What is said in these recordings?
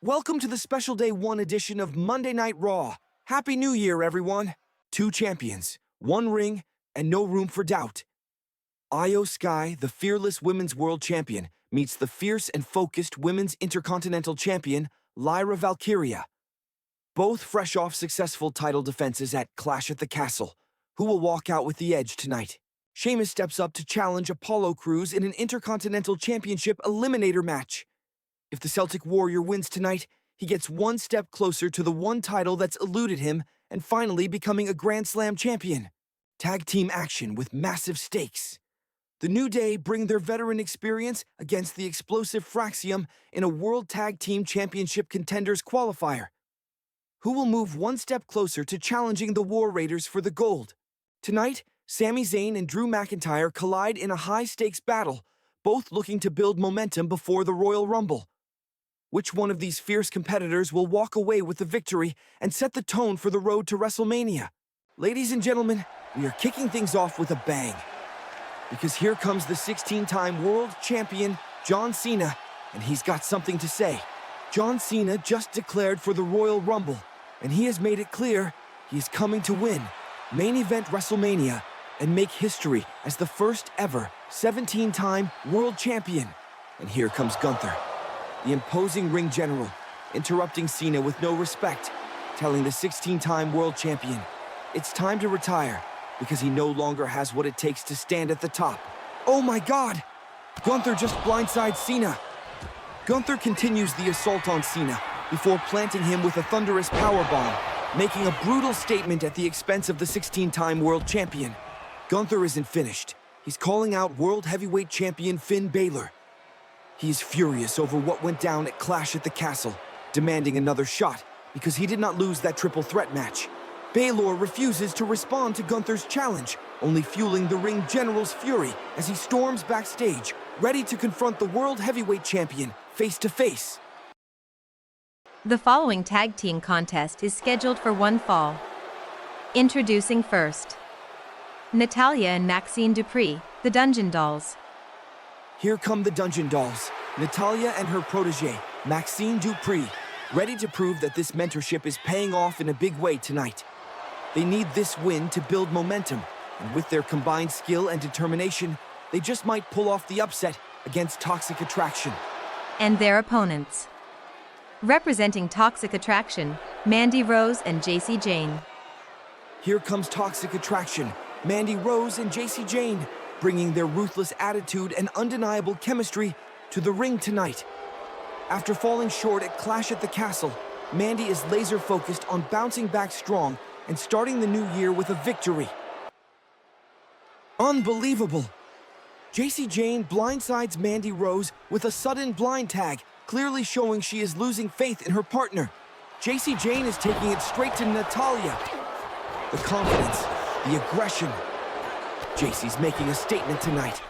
Welcome to the special day 1 edition of Monday Night Raw. Happy New Year, everyone. 2 champions, 1 ring, and no room for doubt. Iyo Sky, the fearless women's world champion, meets the fierce and focused women's intercontinental champion, Lyra Valkyria. Both fresh off successful title defenses at Clash at the Castle. Who will walk out with the edge tonight? Sheamus steps up to challenge Apollo Crews in an Intercontinental Championship Eliminator match. If the Celtic Warrior wins tonight, he gets 1 step closer to the one title that's eluded him and finally becoming a Grand Slam champion. Tag team action with massive stakes. The New Day bring their veteran experience against the explosive Fraxiom in a World Tag Team Championship Contenders qualifier. Who will move 1 step closer to challenging the War Raiders for the gold? Tonight, Sami Zayn and Drew McIntyre collide in a high-stakes battle, both looking to build momentum before the Royal Rumble. Which one of these fierce competitors will walk away with the victory and set the tone for the road to WrestleMania? Ladies and gentlemen, we are kicking things off with a bang. Because here comes the 16-time world champion, John Cena, and he's got something to say. John Cena just declared for the Royal Rumble, and he has made it clear he's coming to win, main event WrestleMania, and make history as the first ever 17-time world champion. And here comes Gunther, the imposing ring general, interrupting Cena with no respect, telling the 16-time world champion it's time to retire because he no longer has what it takes to stand at the top. Oh my God! Gunther just blindsides Cena. Gunther continues the assault on Cena before planting him with a thunderous powerbomb, making a brutal statement at the expense of the 16-time world champion. Gunther isn't finished. He's calling out World Heavyweight Champion Finn Balor. He's furious over what went down at Clash at the Castle, demanding another shot because he did not lose that triple threat match. Balor refuses to respond to Gunther's challenge, only fueling the ring general's fury as he storms backstage, ready to confront the World Heavyweight Champion face to face. The following tag team contest is scheduled for one fall. Introducing first, Natalya and Maxine Dupree, the Dungeon Dolls. Here come the Dungeon Dolls, Natalya and her protege, Maxine Dupree, ready to prove that this mentorship is paying off in a big way tonight. They need this win to build momentum, and with their combined skill and determination, they just might pull off the upset against Toxic Attraction. And their opponents. Representing Toxic Attraction, Mandy Rose and Jacy Jayne. Here comes Toxic Attraction, Mandy Rose and Jacy Jayne, bringing their ruthless attitude and undeniable chemistry to the ring tonight. After falling short at Clash at the Castle, Mandy is laser-focused on bouncing back strong and starting the new year with a victory. Unbelievable! Jacy Jayne blindsides Mandy Rose with a sudden blind tag, clearly showing she is losing faith in her partner. Jacy Jayne is taking it straight to Natalya. The confidence, the aggression. Jacy's making a statement tonight.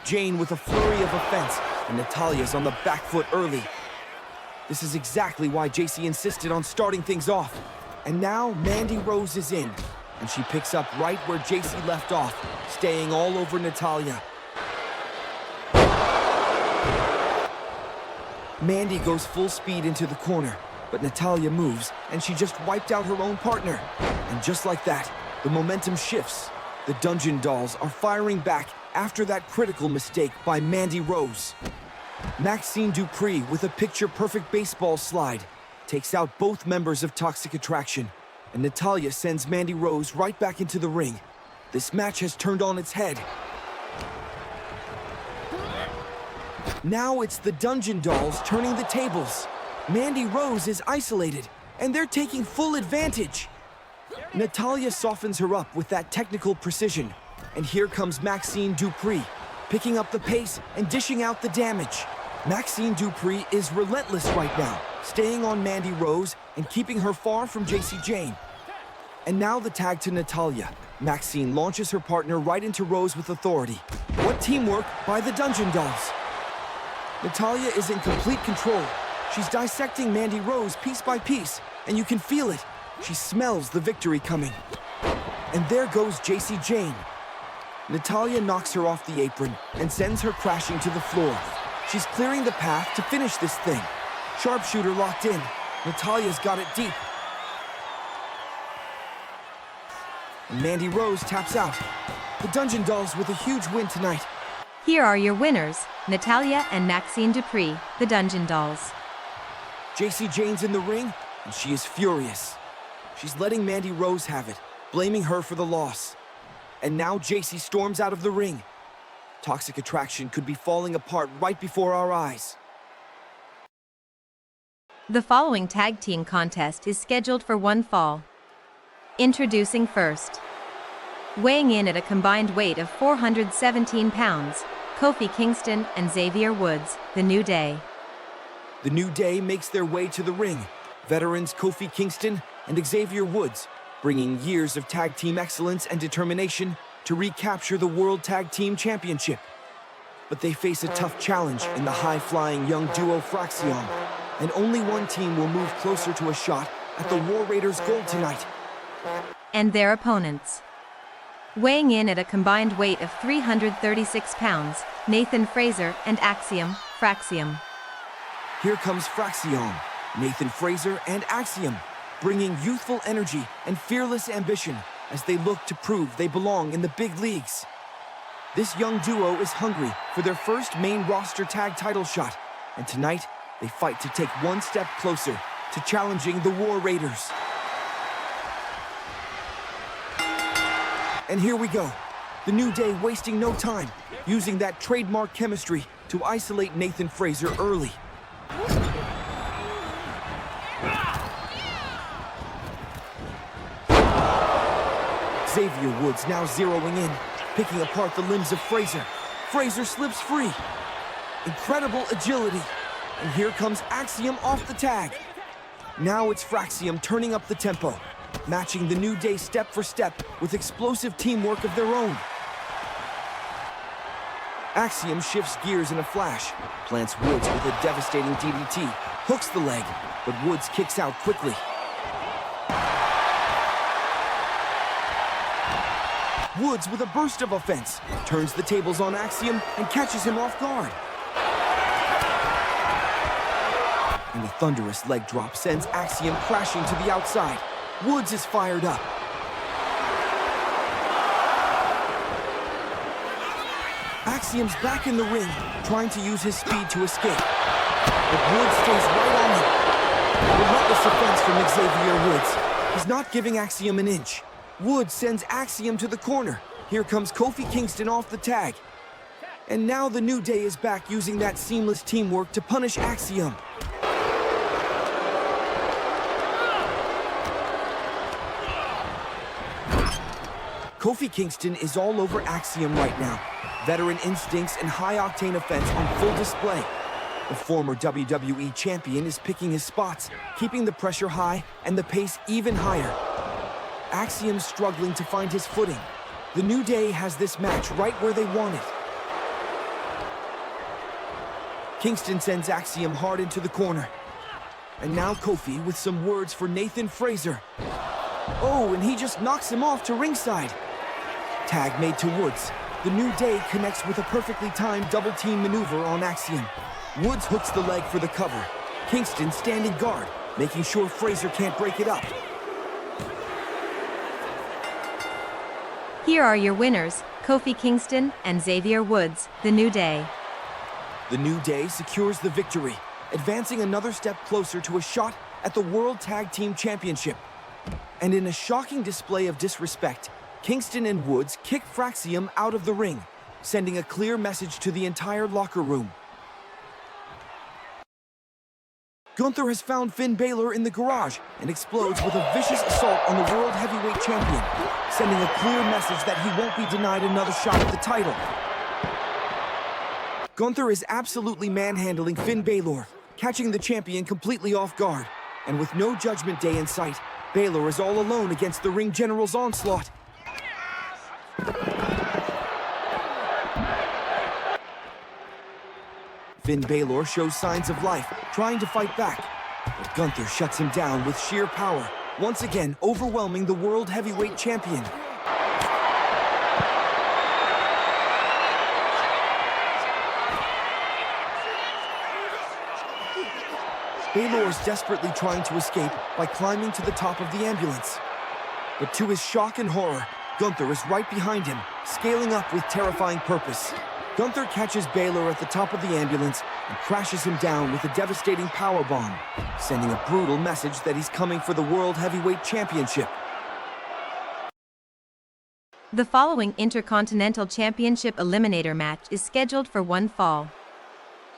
Jayne with a flurry of offense, and Natalya's on the back foot early. This is exactly why Jacy insisted on starting things off. And now Mandy Rose is in, and she picks up right where Jacy left off, staying all over Natalya. Mandy goes full speed into the corner, but Natalya moves, and she just wiped out her own partner. And just like that, the momentum shifts. The Dungeon Dolls are firing back after that critical mistake by Mandy Rose. Maxine Dupree, with a picture-perfect baseball slide, takes out both members of Toxic Attraction, and Natalya sends Mandy Rose right back into the ring. This match has turned on its head. Now it's the Dungeon Dolls turning the tables. Mandy Rose is isolated, and they're taking full advantage. Natalya softens her up with that technical precision, and here comes Maxine Dupree, picking up the pace and dishing out the damage. Maxine Dupree is relentless right now, staying on Mandy Rose and keeping her far from Jacy Jayne. And now the tag to Natalya. Maxine launches her partner right into Rose with authority. What teamwork by the Dungeon Dolls! Natalya is in complete control. She's dissecting Mandy Rose piece by piece, and you can feel it. She smells the victory coming. And there goes Jacy Jayne. Natalya knocks her off the apron and sends her crashing to the floor. She's clearing the path to finish this thing. Sharpshooter locked in. Natalya's got it deep. And Mandy Rose taps out. The Dungeon Dolls with a huge win tonight. Here are your winners, Natalya and Maxine Dupree, the Dungeon Dolls. JC Jane's in the ring, and she is furious. She's letting Mandy Rose have it, blaming her for the loss. And now JC storms out of the ring. Toxic Attraction could be falling apart right before our eyes. The following tag team contest is scheduled for one fall. Introducing first. Weighing in at a combined weight of 417 pounds, Kofi Kingston and Xavier Woods, The New Day. The New Day makes their way to the ring. Veterans Kofi Kingston and Xavier Woods, bringing years of tag team excellence and determination to recapture the World Tag Team Championship. But they face a tough challenge in the high-flying young duo Fraxiom, and only one team will move closer to a shot at the War Raiders' gold tonight. And their opponents. Weighing in at a combined weight of 336 pounds, Nathan Frazer and Fraxiom. Here comes Fraxiom, Nathan Frazer and Axiom, bringing youthful energy and fearless ambition as they look to prove they belong in the big leagues. This young duo is hungry for their first main roster tag title shot, and tonight they fight to take one step closer to challenging the War Raiders. And here we go. The New Day wasting no time, using that trademark chemistry to isolate Nathan Frazer early. Xavier Woods now zeroing in, picking apart the limbs of Frazer. Frazer slips free. Incredible agility. And here comes Axiom off the tag. Now it's Fraxiom turning up the tempo, matching the New Day step for step with explosive teamwork of their own. Axiom shifts gears in a flash, plants Woods with a devastating DDT, hooks the leg, but Woods kicks out quickly. Woods with a burst of offense, turns the tables on Axiom and catches him off guard. And a thunderous leg drop sends Axiom crashing to the outside. Woods is fired up. Axiom's back in the ring, trying to use his speed to escape. But Woods stays right on him. Relentless offense from Xavier Woods. He's not giving Axiom an inch. Woods sends Axiom to the corner. Here comes Kofi Kingston off the tag. And now the New Day is back using that seamless teamwork to punish Axiom. Kofi Kingston is all over Axiom right now. Veteran instincts and high-octane offense on full display. The former WWE champion is picking his spots, keeping the pressure high and the pace even higher. Axiom's struggling to find his footing. The New Day has this match right where they want it. Kingston sends Axiom hard into the corner. And now Kofi with some words for Nathan Frazer. Oh, and he just knocks him off to ringside. Tag made to Woods. The New Day connects with a perfectly timed double-team maneuver on Axiom. Woods hooks the leg for the cover. Kingston standing guard, making sure Frazer can't break it up. Here are your winners, Kofi Kingston and Xavier Woods, The New Day. The New Day secures the victory, advancing another step closer to a shot at the World Tag Team Championship. And in a shocking display of disrespect, Kingston and Woods kick Fraxiom out of the ring, sending a clear message to the entire locker room. Gunther has found Finn Balor in the garage and explodes with a vicious assault on the World Heavyweight Champion, sending a clear message that he won't be denied another shot at the title. Gunther is absolutely manhandling Finn Balor, catching the champion completely off guard. And with no Judgment Day in sight, Balor is all alone against the Ring General's onslaught. Finn Balor shows signs of life, trying to fight back. But Gunther shuts him down with sheer power, once again overwhelming the World Heavyweight Champion. Baylor is desperately trying to escape by climbing to the top of the ambulance. But to his shock and horror, Gunther is right behind him, scaling up with terrifying purpose. Gunther catches Baylor at the top of the ambulance and crashes him down with a devastating powerbomb, sending a brutal message that he's coming for the World Heavyweight Championship. The following Intercontinental Championship Eliminator match is scheduled for one fall.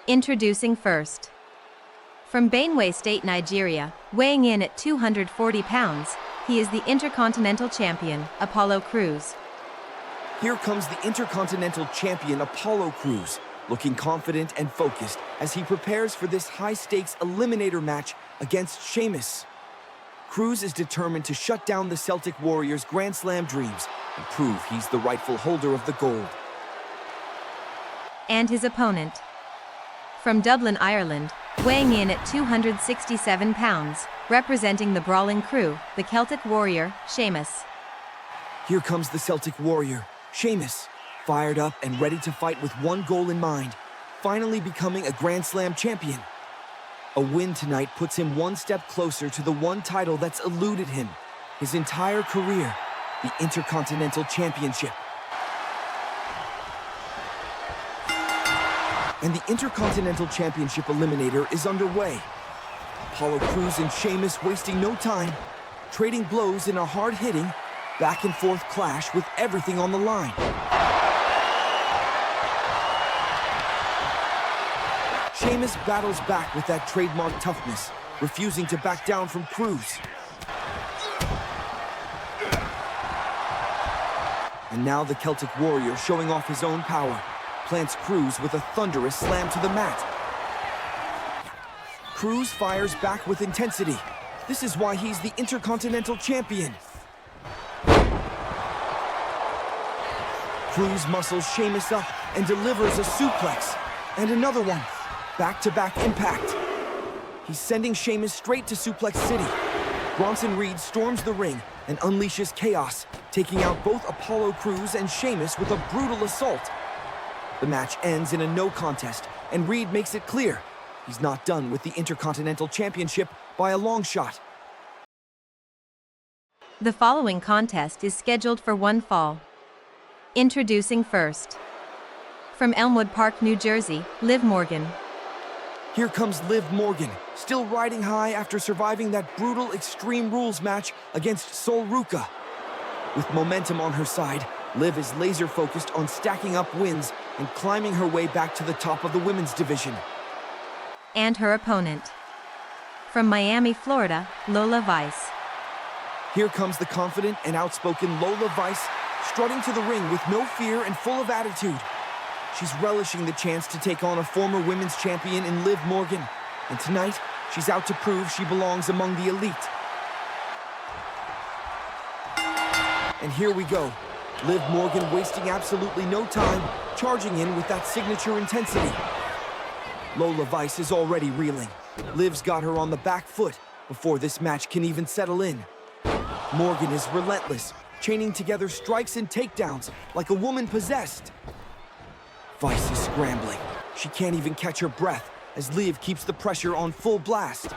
Introducing first. From Benue State, Nigeria, weighing in at 240 pounds, he is the Intercontinental Champion, Apollo Crews. Here comes the Intercontinental Champion Apollo Crews, looking confident and focused as he prepares for this high-stakes Eliminator match against Sheamus. Crews is determined to shut down the Celtic Warriors' Grand Slam dreams and prove he's the rightful holder of the gold. And his opponent. From Dublin, Ireland, weighing in at 267 pounds, representing the Brawling Crew, the Celtic Warrior, Sheamus. Here comes the Celtic Warrior, Sheamus, fired up and ready to fight with one goal in mind, finally becoming a Grand Slam champion. A win tonight puts him one step closer to the one title that's eluded him his entire career, the Intercontinental Championship. And the Intercontinental Championship Eliminator is underway. Apollo Crews and Sheamus wasting no time, trading blows in a hard-hitting, back-and-forth clash with everything on the line. Sheamus battles back with that trademark toughness, refusing to back down from Crews. And now the Celtic Warrior, showing off his own power, plants Crews with a thunderous slam to the mat. Crews fires back with intensity. This is why he's the Intercontinental Champion. Crews muscles Sheamus up and delivers a suplex. And another one. Back-to-back impact. He's sending Sheamus straight to Suplex City. Bronson Reed storms the ring and unleashes chaos, taking out both Apollo Crews and Sheamus with a brutal assault. The match ends in a no contest, and Reed makes it clear he's not done with the Intercontinental Championship by a long shot. The following contest is scheduled for one fall. Introducing first. From Elmwood Park, New Jersey, Liv Morgan. Here comes Liv Morgan, still riding high after surviving that brutal Extreme Rules match against Sol Ruca. With momentum on her side, Liv is laser-focused on stacking up wins and climbing her way back to the top of the women's division. And her opponent. From Miami, Florida, Lola Vice. Here comes the confident and outspoken Lola Vice, strutting to the ring with no fear and full of attitude. She's relishing the chance to take on a former women's champion in Liv Morgan. And tonight, she's out to prove she belongs among the elite. And here we go. Liv Morgan wasting absolutely no time, charging in with that signature intensity. Lola Vice is already reeling. Liv's got her on the back foot before this match can even settle in. Morgan is relentless, chaining together strikes and takedowns like a woman possessed. Vice is scrambling. She can't even catch her breath as Liv keeps the pressure on full blast.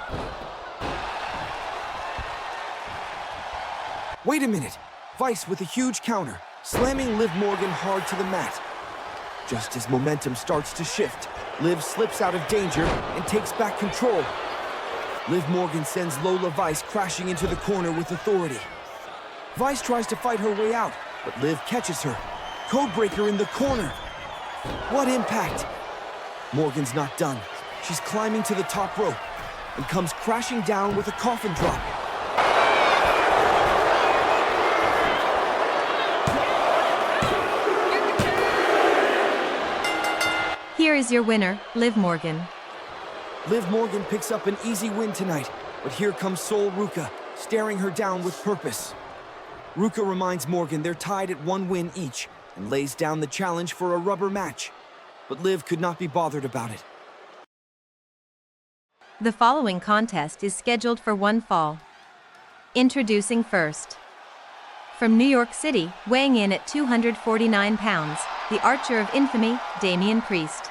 Wait a minute. Vice with a huge counter, slamming Liv Morgan hard to the mat. Just as momentum starts to shift, Liv slips out of danger and takes back control. Liv Morgan sends Lola Vice crashing into the corner with authority. Vice tries to fight her way out, but Liv catches her. Codebreaker in the corner. What impact! Morgan's not done. She's climbing to the top rope and comes crashing down with a coffin drop. Here is your winner, Liv Morgan. Liv Morgan picks up an easy win tonight, but here comes Sol Ruca, staring her down with purpose. Ruca reminds Morgan they're tied at one win each, and lays down the challenge for a rubber match. But Liv could not be bothered about it. The following contest is scheduled for one fall. Introducing first. From New York City, weighing in at 249 pounds, the Archer of Infamy, Damian Priest.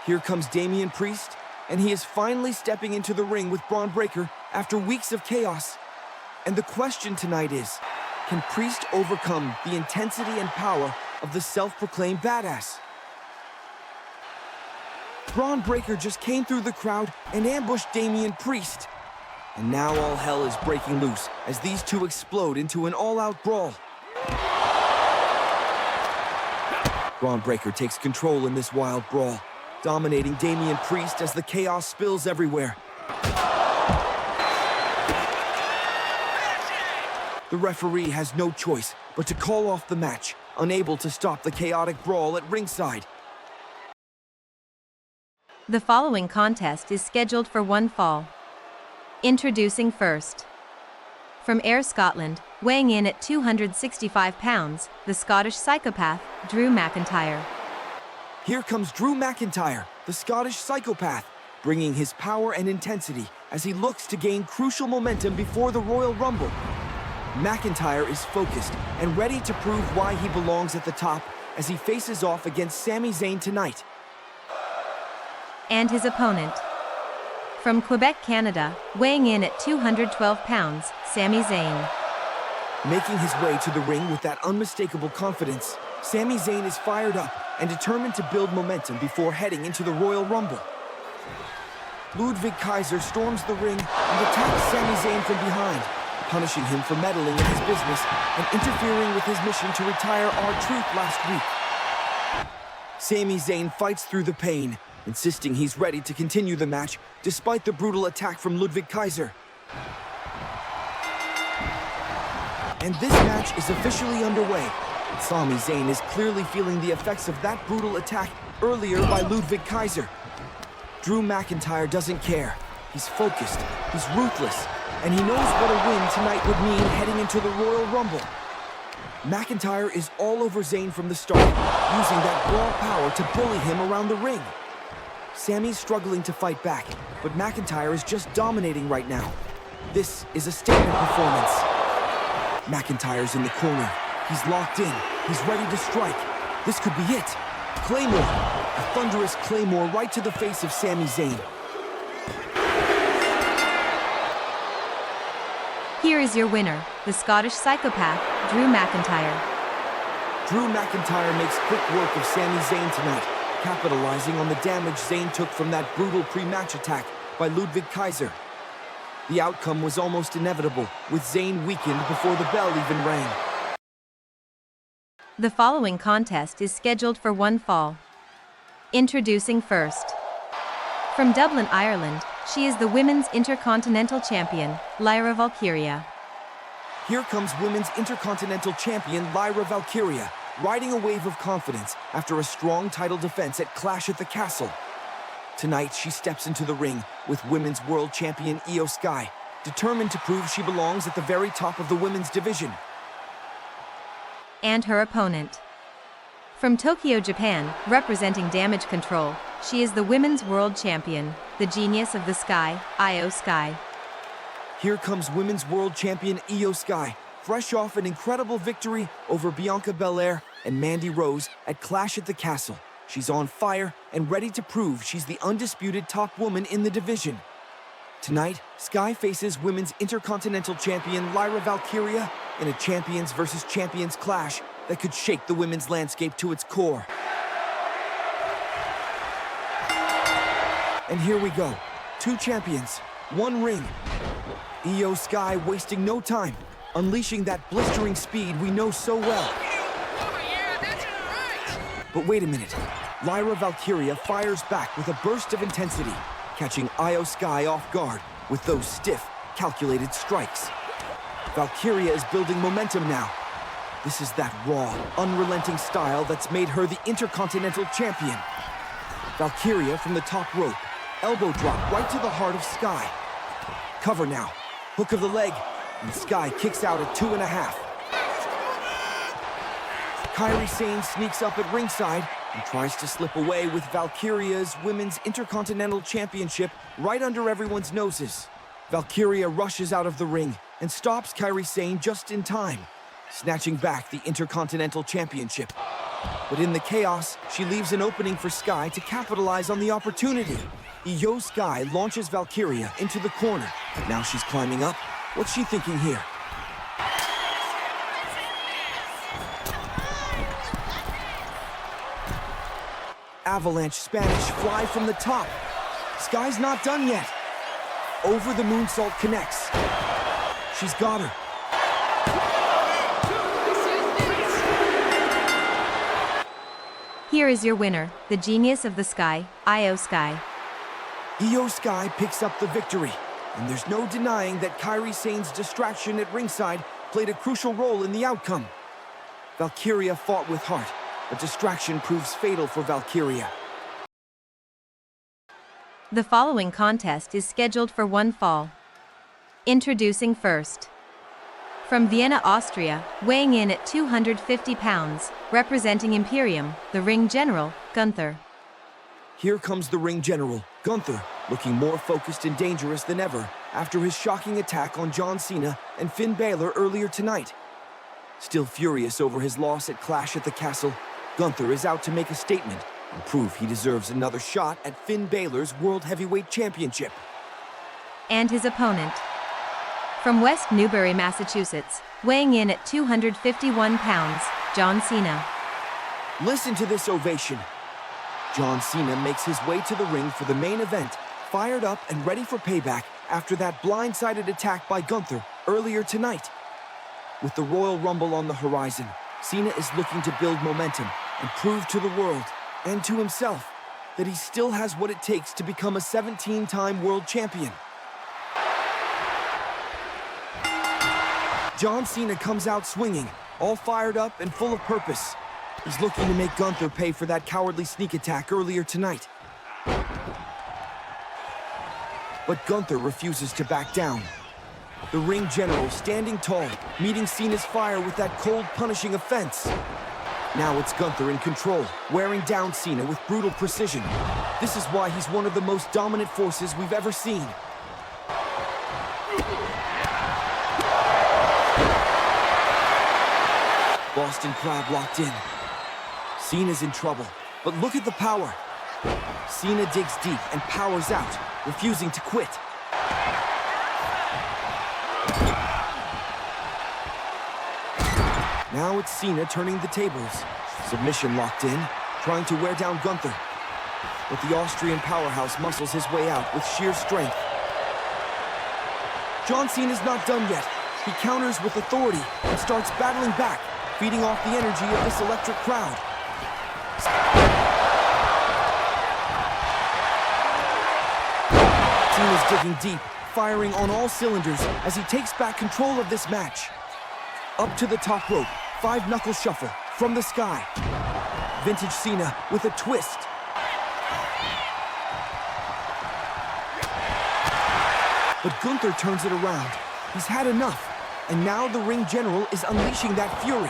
Here comes Damian Priest, and he is finally stepping into the ring with Bron Breakker after weeks of chaos. And the question tonight is, can Priest overcome the intensity and power of the self-proclaimed badass? Bron Breakker just came through the crowd and ambushed Damian Priest. And now all hell is breaking loose as these two explode into an all-out brawl. Bron Breakker takes control in this wild brawl, dominating Damian Priest as the chaos spills everywhere. The referee has no choice but to call off the match, unable to stop the chaotic brawl at ringside. The following contest is scheduled for one fall. Introducing first. From Ayr, Scotland, weighing in at 265 pounds, the Scottish psychopath, Drew McIntyre. Here comes Drew McIntyre, the Scottish psychopath, bringing his power and intensity as he looks to gain crucial momentum before the Royal Rumble. McIntyre is focused and ready to prove why he belongs at the top as he faces off against Sami Zayn tonight. And his opponent. From Quebec, Canada, weighing in at 212 pounds, Sami Zayn. Making his way to the ring with that unmistakable confidence, Sami Zayn is fired up and determined to build momentum before heading into the Royal Rumble. Ludwig Kaiser storms the ring and attacks Sami Zayn from behind, punishing him for meddling in his business and interfering with his mission to retire R-Truth last week. Sami Zayn fights through the pain, insisting he's ready to continue the match despite the brutal attack from Ludwig Kaiser. And this match is officially underway. Sami Zayn is clearly feeling the effects of that brutal attack earlier by Ludwig Kaiser. Drew McIntyre doesn't care. He's focused, he's ruthless, and he knows what a win tonight would mean heading into the Royal Rumble. McIntyre is all over Zayn from the start, using that raw power to bully him around the ring. Sami's struggling to fight back, but McIntyre is just dominating right now. This is a statement performance. McIntyre's in the corner. He's locked in. He's ready to strike. This could be it. Claymore. A thunderous Claymore right to the face of Sami Zayn. Here is your winner, the Scottish psychopath, Drew McIntyre. Drew McIntyre makes quick work of Sami Zayn tonight, capitalizing on the damage Zayn took from that brutal pre-match attack by Ludwig Kaiser. The outcome was almost inevitable, with Zayn weakened before the bell even rang. The following contest is scheduled for one fall. Introducing first. From Dublin, Ireland, she is the Women's Intercontinental Champion, Lyra Valkyria. Here comes Women's Intercontinental Champion Lyra Valkyria, riding a wave of confidence after a strong title defense at Clash at the Castle. Tonight, she steps into the ring with Women's World Champion Iyo Sky, determined to prove she belongs at the very top of the women's division. And her opponent. From Tokyo, Japan, representing Damage Control, she is the Women's World Champion, the Genius of the Sky, Iyo Sky. Here comes Women's World Champion Iyo Sky, fresh off an incredible victory over Bianca Belair and Mandy Rose at Clash at the Castle. She's on fire and ready to prove she's the undisputed top woman in the division. Tonight, Sky faces Women's Intercontinental Champion Lyra Valkyria in a champions versus champions clash that could shake the women's landscape to its core. And here we go. Two champions, one ring. Iyo Sky wasting no time, unleashing that blistering speed we know so well. But wait a minute. Lyra Valkyria fires back with a burst of intensity, catching Iyo Sky off guard with those stiff, calculated strikes. Valkyria is building momentum now. This is that raw, unrelenting style that's made her the Intercontinental Champion. Valkyria from the top rope, elbow drop right to the heart of Sky. Cover now, hook of the leg, and Sky kicks out at 2.5. Kairi Sane sneaks up at ringside and tries to slip away with Valkyria's Women's Intercontinental Championship right under everyone's noses. Valkyria rushes out of the ring and stops Kairi Sane just in time, snatching back the Intercontinental Championship. But in the chaos, she leaves an opening for Sky to capitalize on the opportunity. Iyo Sky launches Valkyria into the corner. Now she's climbing up. What's she thinking here? Avalanche Spanish fly from the top. Sky's not done yet. Over the moonsault connects. She's got her. Here is your winner, the genius of the sky, Iyo Sky. Iyo Sky picks up the victory, and there's no denying that Kairi Sane's distraction at ringside played a crucial role in the outcome. Valkyria fought with heart, but distraction proves fatal for Valkyria. The following contest is scheduled for one fall. Introducing first. From Vienna, Austria, weighing in at 250 pounds, representing Imperium, the ring general, Gunther. Here comes the ring general, Gunther, looking more focused and dangerous than ever after his shocking attack on John Cena and Finn Balor earlier tonight. Still furious over his loss at Clash at the Castle, Gunther is out to make a statement and prove he deserves another shot at Finn Balor's World Heavyweight Championship. And his opponent. From West Newbury, Massachusetts, weighing in at 251 pounds, John Cena. Listen to this ovation. John Cena makes his way to the ring for the main event, fired up and ready for payback after that blindsided attack by Gunther earlier tonight. With the Royal Rumble on the horizon, Cena is looking to build momentum and prove to the world and to himself that he still has what it takes to become a 17-time world champion. John Cena comes out swinging, all fired up and full of purpose. He's looking to make Gunther pay for that cowardly sneak attack earlier tonight. But Gunther refuses to back down. The ring general standing tall, meeting Cena's fire with that cold, punishing offense. Now it's Gunther in control, wearing down Cena with brutal precision. This is why he's one of the most dominant forces we've ever seen. Boston Crab locked in. Cena's in trouble, but look at the power. Cena digs deep and powers out, refusing to quit. Now it's Cena turning the tables. Submission locked in, trying to wear down Gunther. But the Austrian powerhouse muscles his way out with sheer strength. John Cena's not done yet. He counters with authority and starts battling back, feeding off the energy of this electric crowd. Cena's digging deep, firing on all cylinders as he takes back control of this match. Up to the top rope, 5-knuckle shuffle from the sky. Vintage Cena with a twist. But Gunther turns it around. He's had enough, and now the ring general is unleashing that fury.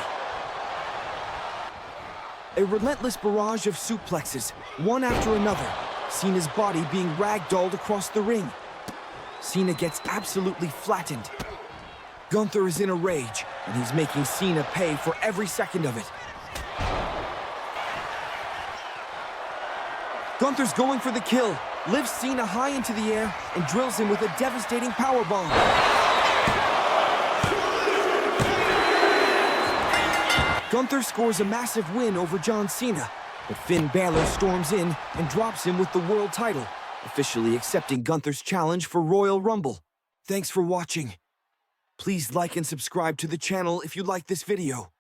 A relentless barrage of suplexes, one after another. Cena's body being ragdolled across the ring. Cena gets absolutely flattened. Gunther is in a rage, and he's making Cena pay for every second of it. Gunther's going for the kill, lifts Cena high into the air, and drills him with a devastating powerbomb. Gunther scores a massive win over John Cena, but Finn Balor storms in and drops him with the world title, officially accepting Gunther's challenge for Royal Rumble. Thanks for watching. Please like and subscribe to the channel if you like this video.